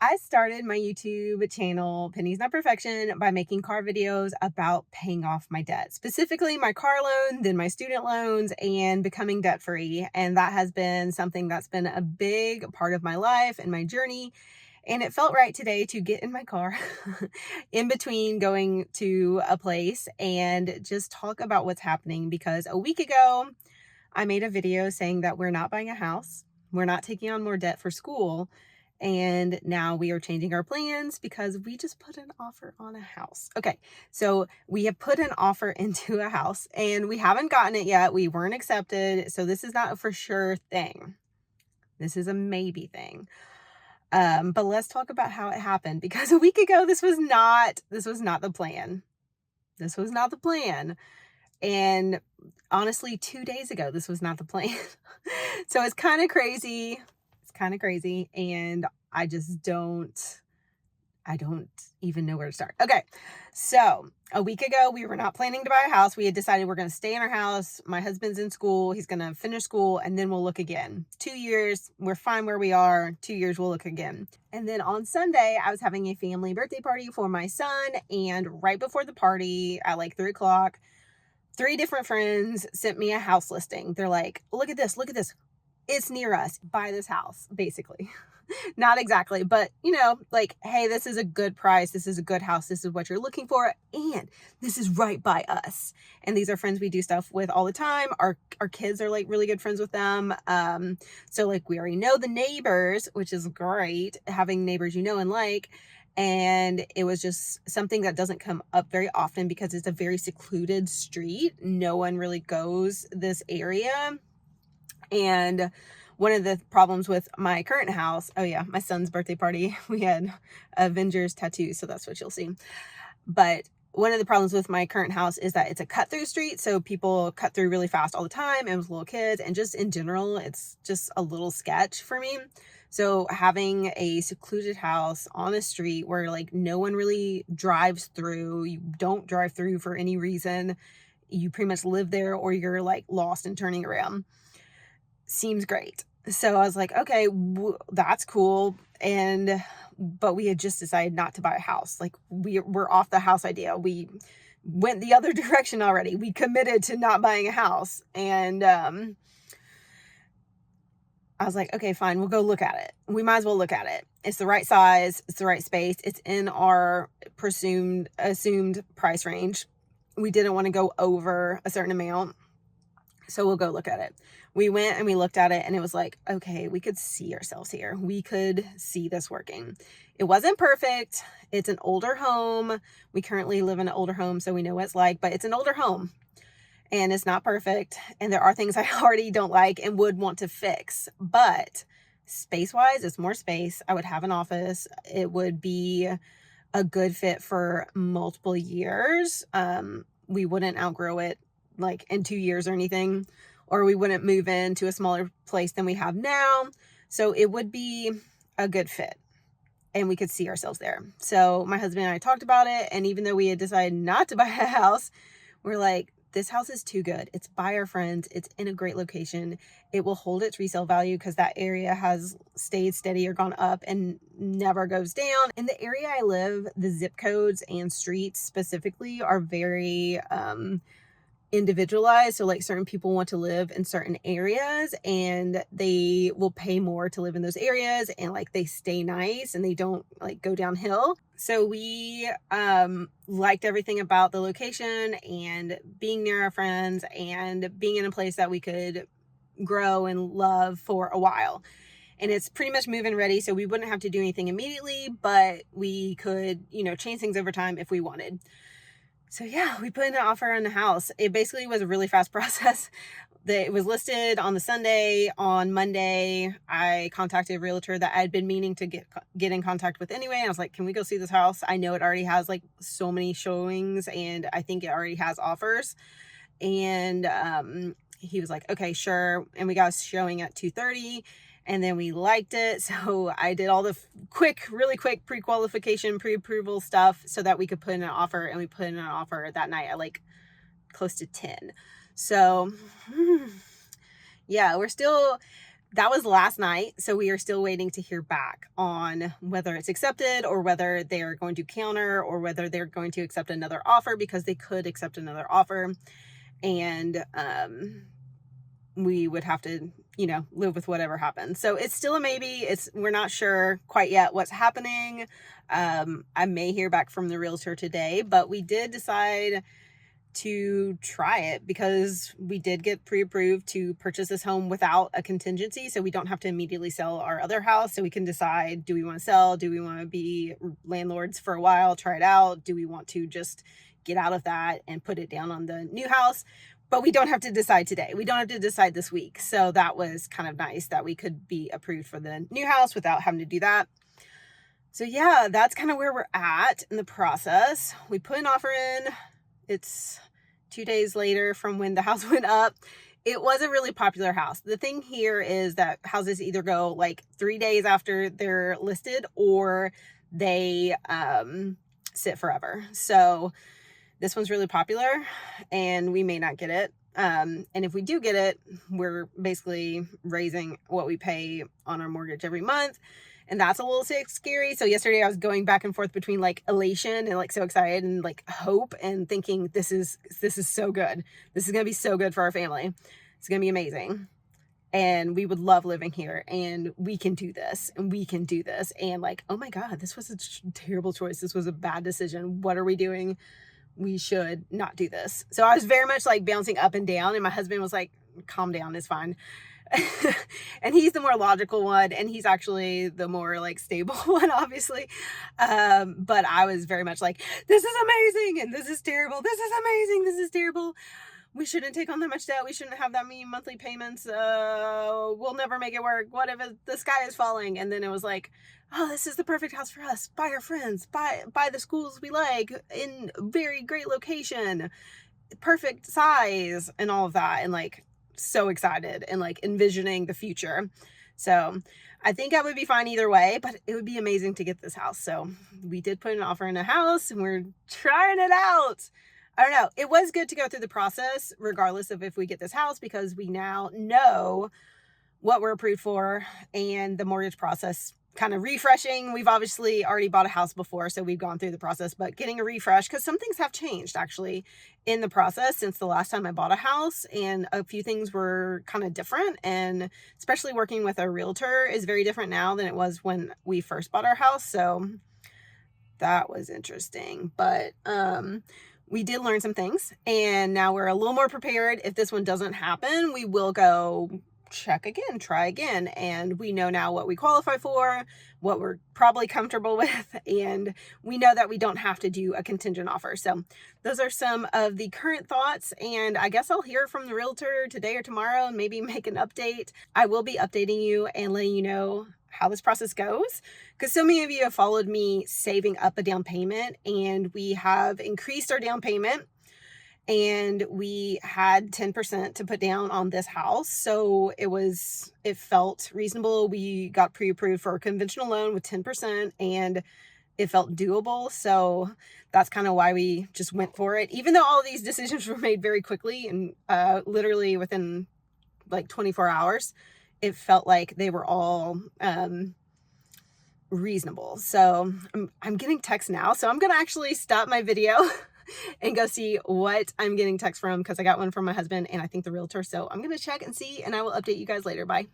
I started my YouTube channel, Pennies Not Perfection, by making car videos about paying off my debt, specifically my car loan, then my student loans, and becoming debt free. And that has been something that's been a big part of my life and my journey. And it felt right today to get in my car in between going to a place and just talk about what's happening. Because a week ago, I made a video saying that we're not buying a house, we're not taking on more debt for school. And now we are changing our plans because we just put an offer on a house. Okay, so we have put an offer into a house and we haven't gotten it yet. We weren't accepted. So this is not a for sure thing. This is a maybe thing. But let's talk about how it happened, because a week ago, this was not the plan. This was not the plan. And honestly, 2 days ago, this was not the plan. So it's kind of crazy. It's kind of crazy. And I don't even know where to start. Okay. So a week ago, we were not planning to buy a house. We had decided we're going to stay in our house. My husband's in school. He's going to finish school and then we'll look again. 2 years, we're fine where we are. 2 years, we'll look again. And then on Sunday, I was having a family birthday party for my son. And right before the party at like 3 o'clock, 3 different friends sent me a house listing. They're like, look at this. Look at this. It's near us. Buy this house, basically. Not exactly, but like, hey, this is a good price. This is a good house. This is what you're looking for. And this is right by us. And these are friends we do stuff with all the time. Our kids are like really good friends with them. So like we already know the neighbors, which is great, having neighbors and like. And it was just something that doesn't come up very often because it's a very secluded street. No one really goes this area. And one of the problems with my current house, oh yeah, my son's birthday party, we had Avengers tattoos, so that's what you'll see. But one of the problems with my current house is that it's a cut-through street, so people cut through really fast all the time, and with little kids, and just in general, it's just a little sketch for me. So having a secluded house on a street where like no one really drives through, you don't drive through for any reason, you pretty much live there or you're like lost and turning around, seems great. So I was like, okay, that's cool. But we had just decided not to buy a house. Like we're off the house idea. We went the other direction already. We committed to not buying a house. And I was like, okay, fine, we'll go look at it. We might as well look at it. It's the right size. It's the right space. It's in our assumed price range. We didn't want to go over a certain amount. So we'll go look at it. We went and we looked at it and it was like, okay, we could see ourselves here. We could see this working. It wasn't perfect. It's an older home. We currently live in an older home, so we know what it's like, but it's an older home and it's not perfect. And there are things I already don't like and would want to fix, but space-wise, it's more space. I would have an office. It would be a good fit for multiple years. We wouldn't outgrow it like in 2 years or anything, or we wouldn't move into a smaller place than we have now. So it would be a good fit and we could see ourselves there. So my husband and I talked about it. And even though we had decided not to buy a house, we're like, this house is too good. It's by our friends. It's in a great location. It will hold its resale value because that area has stayed steady or gone up and never goes down. In the area I live, the zip codes and streets specifically are very, individualized. So like certain people want to live in certain areas and they will pay more to live in those areas, and like they stay nice and they don't like go downhill. So we liked everything about the location and being near our friends and being in a place that we could grow and love for a while. And it's pretty much move-in ready, so we wouldn't have to do anything immediately, but we could, change things over time if we wanted. So yeah, we put in an offer on the house. It basically was a really fast process. It was listed on the Sunday. On Monday, I contacted a realtor that I had been meaning to get in contact with anyway. And I was like, can we go see this house? I know it already has like so many showings and I think it already has offers. And he was like, okay, sure. And we got a showing at 2:30. And then we liked it. So I did all the really quick pre-qualification, pre-approval stuff so that we could put in an offer. And we put in an offer that night at like close to 10. So yeah, we're still that was last night. So we are still waiting to hear back on whether it's accepted or whether they're going to counter or whether they're going to accept another offer, because they could accept another offer. And we would have to, live with whatever happens. So it's still a maybe. We're not sure quite yet what's happening. I may hear back from the realtor today, but we did decide to try it because we did get pre-approved to purchase this home without a contingency. So we don't have to immediately sell our other house. So we can decide, do we want to sell? Do we want to be landlords for a while, try it out? Do we want to just get out of that and put it down on the new house? But we don't have to decide today. We don't have to decide this week. So that was kind of nice that we could be approved for the new house without having to do that. So yeah, that's kind of where we're at in the process. We put an offer in. It's 2 days later from when the house went up. It was a really popular house. The thing here is that houses either go like 3 days after they're listed or they sit forever. So this one's really popular and we may not get it. And if we do get it, we're basically raising what we pay on our mortgage every month. And that's a little scary. So yesterday I was going back and forth between like elation and like so excited and like hope and thinking this is so good. This is going to be so good for our family. It's going to be amazing. And we would love living here and we can do this and we can do this. And like, oh my God, this was a terrible choice. This was a bad decision. What are we doing? We should not do this. So I was very much like bouncing up and down and my husband was like, calm down, it's fine. And he's the more logical one and he's actually the more like stable one, obviously. But I was very much like, this is amazing and this is terrible. This is amazing. This is terrible. We shouldn't take on that much debt. We shouldn't have that many monthly payments. We'll never make it work. What if the sky is falling? And then it was like, oh, this is the perfect house for us. By our friends, by the schools we like, in very great location, perfect size and all of that. And like, so excited and like envisioning the future. So I think I would be fine either way, but it would be amazing to get this house. So we did put an offer in a house and we're trying it out. I don't know. It was good to go through the process regardless of if we get this house because we now know what we're approved for and the mortgage process kind of refreshing. We've obviously already bought a house before, so we've gone through the process, but getting a refresh because some things have changed actually in the process since the last time I bought a house, and a few things were kind of different, and especially working with a realtor is very different now than it was when we first bought our house. So that was interesting, but we did learn some things and now we're a little more prepared. If this one doesn't happen, we will go check again, try again. And we know now what we qualify for, what we're probably comfortable with. And we know that we don't have to do a contingent offer. So those are some of the current thoughts. And I guess I'll hear from the realtor today or tomorrow and maybe make an update. I will be updating you and letting you know how this process goes, because so many of you have followed me saving up a down payment, and we have increased our down payment, and we had 10% to put down on this house. So it felt reasonable. We got pre-approved for a conventional loan with 10% and it felt doable. So that's kind of why we just went for it, even though all of these decisions were made very quickly and literally within like 24 hours. It felt like they were all reasonable. So I'm getting texts now. So I'm going to actually stop my video and go see what I'm getting text from, because I got one from my husband and I think the realtor. So I'm going to check and see, and I will update you guys later. Bye.